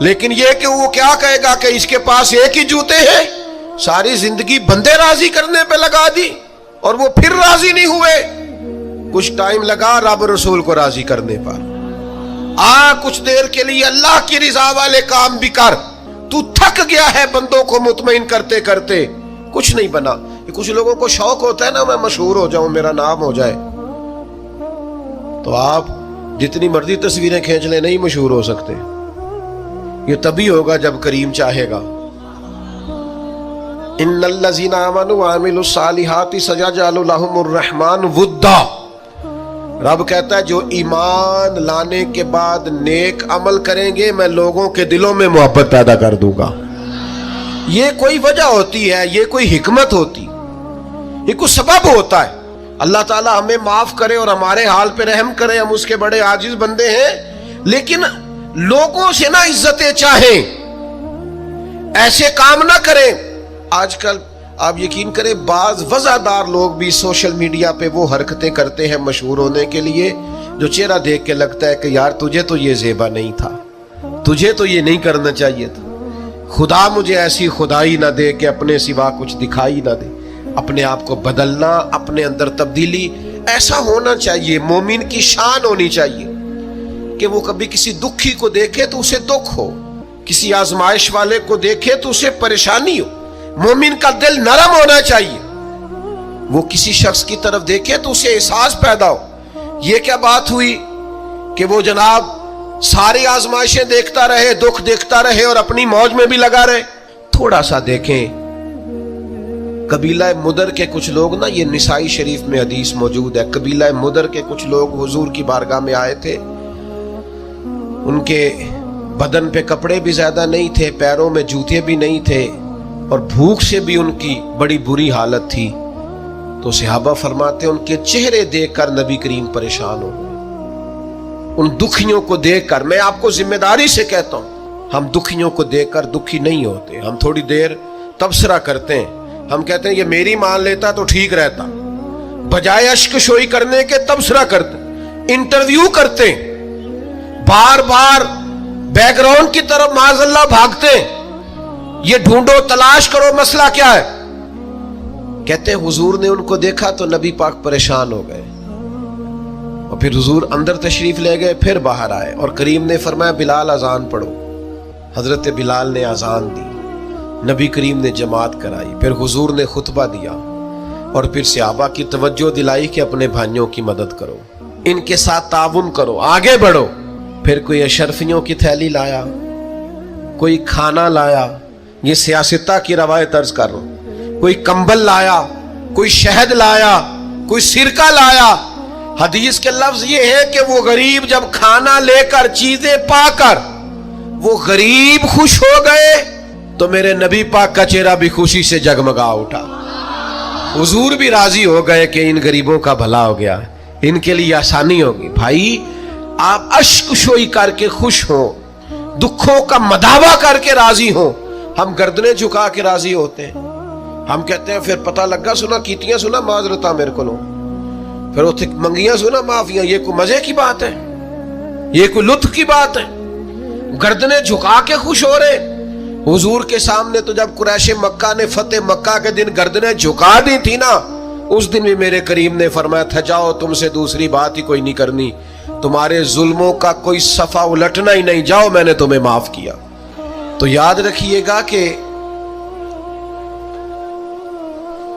لیکن یہ کہ وہ کیا کہے گا کہ اس کے پاس ایک ہی جوتے ہیں، ساری زندگی بندے راضی کرنے پہ لگا دی اور وہ پھر راضی نہیں ہوئے. کچھ ٹائم لگا رب رسول کو راضی کرنے پر، کچھ دیر کے لیے اللہ کی رضا والے کام بھی کر. تو تھک گیا ہے بندوں کو مطمئن کرتے کرتے، کچھ نہیں بنا. کچھ لوگوں کو شوق ہوتا ہے نا میں مشہور ہو جاؤں، میرا نام ہو جائے. تو آپ جتنی مرضی تصویریں کھینچ لیں نہیں مشہور ہو سکتے. یہ تبھی ہوگا جب کریم چاہے گا. ان الذین آمنوا وعملوا الصالحات سیجعل لهم الرحمن ودا. رب کہتا ہے جو ایمان لانے کے بعد نیک عمل کریں گے میں لوگوں کے دلوں میں محبت پیدا کر دوں گا. یہ کوئی وجہ ہوتی ہے، یہ کوئی حکمت ہوتی، یہ کوئی سبب ہوتا ہے. اللہ تعالیٰ ہمیں معاف کرے اور ہمارے حال پہ رحم کرے، ہم اس کے بڑے عاجز بندے ہیں. لیکن لوگوں سے نہ عزتیں چاہیں، ایسے کام نہ کریں. آج کل آپ یقین کریں بعض وزادار لوگ بھی سوشل میڈیا پہ وہ حرکتیں کرتے ہیں مشہور ہونے کے لیے جو چہرہ دیکھ کے لگتا ہے کہ یار تجھے تو یہ زیبا نہیں تھا، تجھے تو یہ نہیں کرنا چاہیے تھا. خدا مجھے ایسی خدائی نہ دے کہ اپنے سوا کچھ دکھائی نہ دے. اپنے آپ کو بدلنا، اپنے اندر تبدیلی، ایسا ہونا چاہیے. مومن کی شان ہونی چاہیے کہ وہ کبھی کسی دکھی کو دیکھے تو اسے دکھ ہو، کسی آزمائش والے کو دیکھے تو اسے پریشانی ہو. مومن کا دل نرم ہونا چاہیے. وہ کسی شخص کی طرف دیکھے تو اسے احساس پیدا ہو. یہ کیا بات ہوئی کہ وہ جناب ساری آزمائشیں دیکھتا رہے، دکھ دیکھتا رہے اور اپنی موج میں بھی لگا رہے. تھوڑا سا دیکھیں قبیلہ مدر کے کچھ لوگ نا، یہ نسائی شریف میں حدیث موجود ہے. قبیلہ مدر کے کچھ لوگ حضور کی بارگاہ میں آئے تھے. ان کے بدن پہ کپڑے بھی زیادہ نہیں تھے، پیروں میں جوتے بھی نہیں تھے اور بھوک سے بھی ان کی بڑی بری حالت تھی. تو صحابہ فرماتے ان کے چہرے دیکھ کر نبی کریم پریشان ہو گئے. ان دکھیوں کو دیکھ کر، میں آپ کو ذمہ داری سے کہتا ہوں، ہم دکھیوں کو دیکھ کر دکھی نہیں ہوتے. ہم تھوڑی دیر تبصرہ کرتے ہیں، ہم کہتے ہیں یہ میری مان لیتا تو ٹھیک رہتا، بجائے اشک شوئی کرنے کے تبصرہ کرتے، انٹرویو کرتے، بار بار بیک گراؤنڈ کی طرف معاذ اللہ بھاگتے. یہ ڈھونڈو، تلاش کرو مسئلہ کیا ہے. کہتے ہیں حضور نے ان کو دیکھا تو نبی پاک پریشان ہو گئے اور پھر حضور اندر تشریف لے گئے، پھر باہر آئے اور کریم نے فرمایا بلال اذان پڑھو. حضرت بلال نے اذان دی، نبی کریم نے جماعت کرائی، پھر حضور نے خطبہ دیا اور پھر صحابہ کی توجہ دلائی کہ اپنے بھائیوں کی مدد کرو، ان کے ساتھ تعاون کرو، آگے بڑھو. پھر کوئی اشرفیوں کی تھیلی لایا، کوئی کھانا لایا، یہ سیاستہ کی روایت عرض کر رہا ہوں، کوئی کمبل لایا، کوئی شہد لایا، کوئی سرکہ لایا. حدیث کے لفظ یہ ہے کہ وہ غریب جب کھانا لے کر چیزیں پا کر وہ غریب خوش ہو گئے تو میرے نبی پاک کا چہرہ بھی خوشی سے جگمگا اٹھا. حضور بھی راضی ہو گئے کہ ان غریبوں کا بھلا ہو گیا، ان کے لیے آسانی ہوگی. بھائی آپ اشک شوئی کر کے خوش ہوں، دکھوں کا مداوا کر کے راضی ہوں. ہم گردنیں جھکا کے راضی ہوتے ہیں. ہم کہتے ہیں پھر پتہ لگا سنا کیتیاں سنا معذرتاں میرے کو لو، پھر اتنے منگیاں سنا معافیاں. یہ کوئی مزے کی بات ہے؟ یہ کوئی لطف کی بات ہے؟ گردنیں جھکا کے خوش ہو رہے. حضور کے سامنے تو جب قریش مکہ نے فتح مکہ کے دن گردنیں جھکا دی تھی نا، اس دن بھی میرے کریم نے فرمایا تھا جاؤ تم سے دوسری بات ہی کوئی نہیں کرنی، تمہارے ظلموں کا کوئی صفحہ الٹنا ہی نہیں، جاؤ میں نے تمہیں معاف کیا. تو یاد رکھیے گا کہ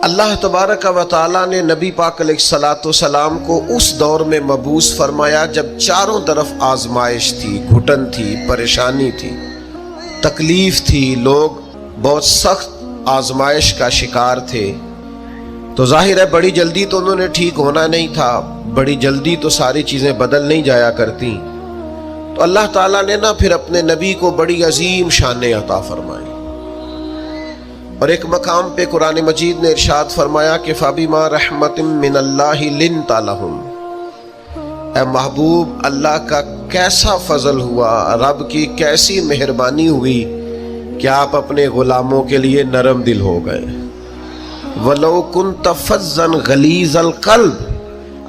اللہ تبارک و تعالیٰ نے نبی پاک علیہ الصلاۃ والسلام کو اس دور میں مبعوث فرمایا جب چاروں طرف آزمائش تھی، گھٹن تھی، پریشانی تھی، تکلیف تھی، لوگ بہت سخت آزمائش کا شکار تھے. تو ظاہر ہے بڑی جلدی تو انہوں نے ٹھیک ہونا نہیں تھا، بڑی جلدی تو ساری چیزیں بدل نہیں جایا کرتی. تو اللہ تعالیٰ نے نا پھر اپنے نبی کو بڑی عظیم شانیں عطا فرمائی. اور ایک مقام پہ قرآن مجید نے ارشاد فرمایا کہ فَبِمَا رَحْمَةٍ مِّنَ اللَّهِ لِنْتَ لَهُمْ. اے محبوب اللہ کا کیسا فضل ہوا، رب کی کیسی مہربانی ہوئی کہ آپ اپنے غلاموں کے لیے نرم دل ہو گئے. وَلَوْ كُنْتَ فَظًّا غَلِيظَ الْقَلْبِ،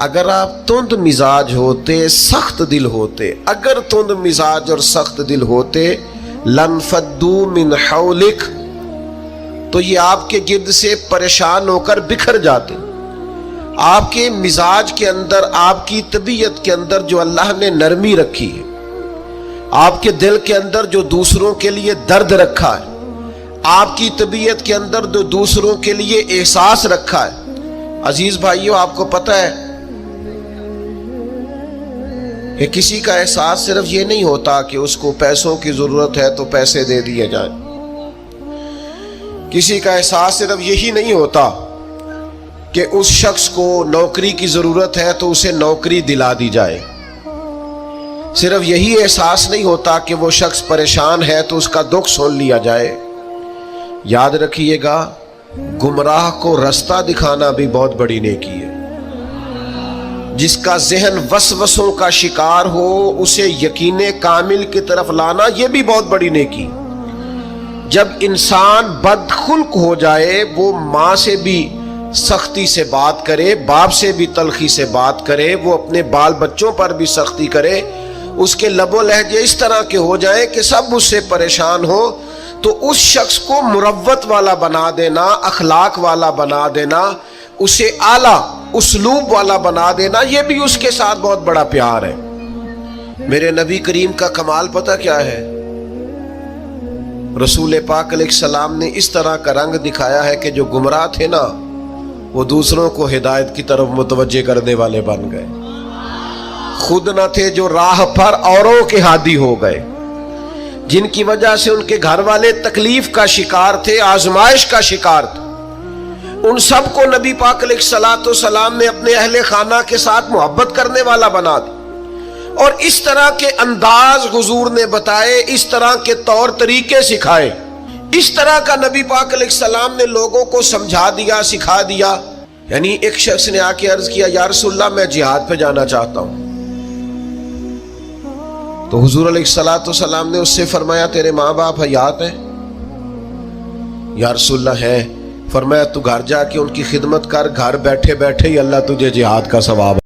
اگر آپ تند مزاج ہوتے، سخت دل ہوتے، اگر تند مزاج اور سخت دل ہوتے لنفدوا من حولک، تو یہ آپ کے گرد سے پریشان ہو کر بکھر جاتے۔ آپ کے مزاج کے اندر، آپ کی طبیعت کے اندر جو اللہ نے نرمی رکھی ہے، آپ کے دل کے اندر جو دوسروں کے لیے درد رکھا ہے، آپ کی طبیعت کے اندر جو دوسروں کے لیے احساس رکھا ہے، عزیز بھائیوں آپ کو پتہ ہے کہ کسی کا احساس صرف یہ نہیں ہوتا کہ اس کو پیسوں کی ضرورت ہے تو پیسے دے دیے جائیں، کسی کا احساس صرف یہی نہیں ہوتا کہ اس شخص کو نوکری کی ضرورت ہے تو اسے نوکری دلا دی جائے، صرف یہی احساس نہیں ہوتا کہ وہ شخص پریشان ہے تو اس کا دکھ سن لیا جائے۔ یاد رکھیے گا، گمراہ کو رستہ دکھانا بھی بہت بڑی نیکی ہے۔ جس کا ذہن وسوسوں کا شکار ہو اسے یقین کامل کی طرف لانا، یہ بھی بہت بڑی نیکی۔ جب انسان بدخلق ہو جائے، وہ ماں سے بھی سختی سے بات کرے، باپ سے بھی تلخی سے بات کرے، وہ اپنے بال بچوں پر بھی سختی کرے، اس کے لب و لہجے اس طرح کے ہو جائیں کہ سب اس سے پریشان ہو، تو اس شخص کو مروت والا بنا دینا، اخلاق والا بنا دینا، اسے اعلیٰ اسلوب والا بنا دینا، یہ بھی اس کے ساتھ بہت بڑا پیار ہے۔ میرے نبی کریم کا کمال پتہ کیا ہے؟ رسول پاک علیہ السلام نے اس طرح کا رنگ دکھایا ہے کہ جو گمراہ تھے نا، وہ دوسروں کو ہدایت کی طرف متوجہ کرنے والے بن گئے، خود نہ تھے جو راہ پر اوروں کے ہادی ہو گئے، جن کی وجہ سے ان کے گھر والے تکلیف کا شکار تھے، آزمائش کا شکار تھے، ان سب کو نبی پاک علیہ السلام نے اپنے اہل خانہ کے ساتھ محبت کرنے والا بنا دیا، اور اس طرح کے انداز حضور نے بتائے، اس طرح کے طور طریقے سکھائے، اس طرح کا نبی پاک علیہ السلام نے لوگوں کو سمجھا دیا، سکھا دیا۔ یعنی ایک شخص نے آ کے عرض کیا، یا رسول اللہ میں جہاد پہ جانا چاہتا ہوں، تو حضور علیہ السلام نے اس سے فرمایا تیرے ماں باپ حیات ہیں؟ یا رسول اللہ ہے۔ فرمایا تو گھر جا کے ان کی خدمت کر، گھر بیٹھے بیٹھے ہی اللہ تجھے جہاد کا ثواب